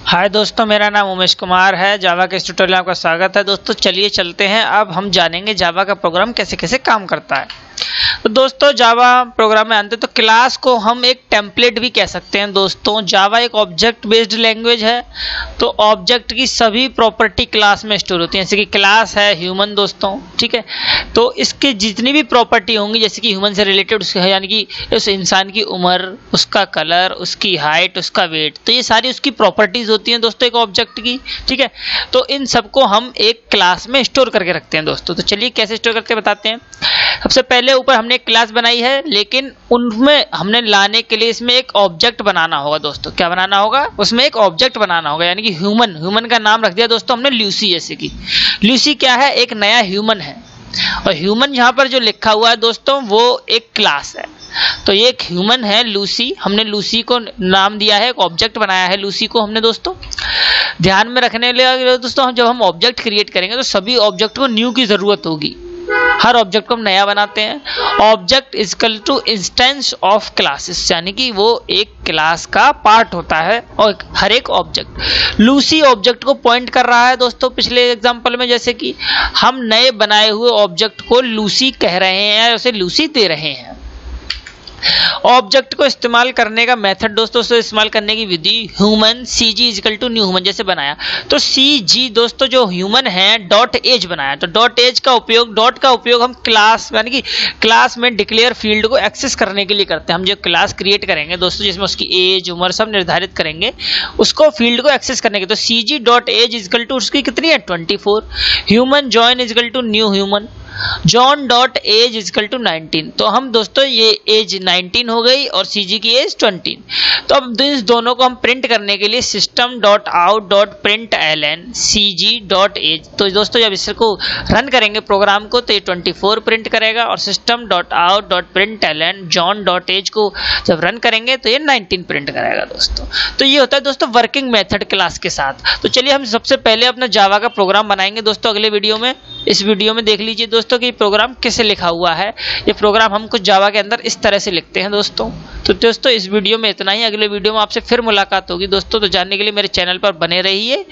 हाय दोस्तों, मेरा नाम उमेश कुमार है। जावा के इस ट्यूटोरियल में आपका स्वागत है। दोस्तों चलिए चलते हैं, अब हम जानेंगे जावा का प्रोग्राम कैसे कैसे काम करता है। तो दोस्तों जावा प्रोग्राम में आते तो क्लास को हम एक टेम्पलेट भी कह सकते हैं। दोस्तों जावा एक ऑब्जेक्ट बेस्ड लैंग्वेज है, तो ऑब्जेक्ट की सभी प्रॉपर्टी क्लास में स्टोर होती हैं। जैसे कि क्लास है ह्यूमन दोस्तों, ठीक है, तो इसकी जितनी भी प्रॉपर्टी होंगी जैसे कि ह्यूमन से रिलेटेड यानी कि उस इंसान की उम्र, उसका कलर, उसकी हाइट, उसका वेट, तो ये सारी उसकी प्रॉपर्टीज होती हैं दोस्तों एक ऑब्जेक्ट की, ठीक है। तो इन सबको हम एक क्लास में स्टोर करके रखते हैं दोस्तों। तो चलिए कैसे स्टोर करते हैं बताते हैं। सबसे पहले ऊपर हमने एक क्लास बनाई है, लेकिन उनमें हमने लाने के लिए इसमें एक ऑब्जेक्ट बनाना होगा दोस्तों। क्या बनाना होगा? उसमें एक ऑब्जेक्ट बनाना होगा, यानी कि ह्यूमन का नाम रख दिया दोस्तों हमने ल्यूसी। जैसे कि ल्यूसी क्या है? एक नया ह्यूमन है, और ह्यूमन यहाँ पर जो लिखा हुआ है दोस्तों वो एक क्लास है। तो ये एक ह्यूमन है लूसी, हमने लूसी को नाम दिया है, एक ऑब्जेक्ट बनाया है लूसी को हमने दोस्तों। ध्यान में रखने लिए दोस्तों, जब हम ऑब्जेक्ट क्रिएट करेंगे तो सभी ऑब्जेक्ट को न्यू की जरूरत होगी। हर ऑब्जेक्ट को हम नया बनाते हैं। Object is equal to instance of classes, यानी कि वो एक क्लास का पार्ट होता है और हर एक ऑब्जेक्ट लूसी ऑब्जेक्ट को पॉइंट कर रहा है दोस्तों। पिछले एग्जांपल में जैसे कि हम नए बनाए हुए ऑब्जेक्ट को लूसी कह रहे हैं, उसे लूसी दे रहे हैं। ऑब्जेक्ट को इस्तेमाल करने का मेथड दोस्तों, से इस्तेमाल करने की विधि human CG equal to new human जैसे बनाया। तो CG दोस्तों जो ह्यूमन है डॉट एज बनाया, तो डॉट एज का उपयोग, डॉट का उपयोग हम क्लास यानी कि क्लास में डिक्लेयर फील्ड को एक्सेस करने के लिए करते हैं। हम जो क्लास क्रिएट करेंगे दोस्तों जिसमें उसकी एज, उम्र सब निर्धारित करेंगे, उसको फील्ड को एक्सेस करने के। तो CG dot age equal to उसकी कितनी है 24। Human John equal to new human, John dot age equal to 19। तो हम दोस्तों ये एज 19 हो गई और CG की एज 20। तो अब इस दोनों को हम प्रिंट करने के लिए system dot out dot print ln CG dot age. तो दोस्तों जब इसको रन करेंगे प्रोग्राम को तो ये 24 प्रिंट करेगा, और system dot out dot print ln John dot age को जब रन करेंगे तो ये 19 प्रिंट करेगा दोस्तों। तो ये होता है दोस्तों वर्किंग मेथड क्लास के साथ। तो चलिए हम सबसे पहले अपना जावा का प्रोग्राम बनाएंगे दोस्तों अगले वीडियो में। इस वीडियो में देख लीजिए दोस्तों कि प्रोग्राम कैसे लिखा हुआ है। ये प्रोग्राम हम कुछ जावा के अंदर इस तरह से लिखते हैं दोस्तों। तो दोस्तों इस वीडियो में इतना ही, अगले वीडियो में आपसे फिर मुलाकात होगी दोस्तों। तो जानने के लिए मेरे चैनल पर बने रहिए।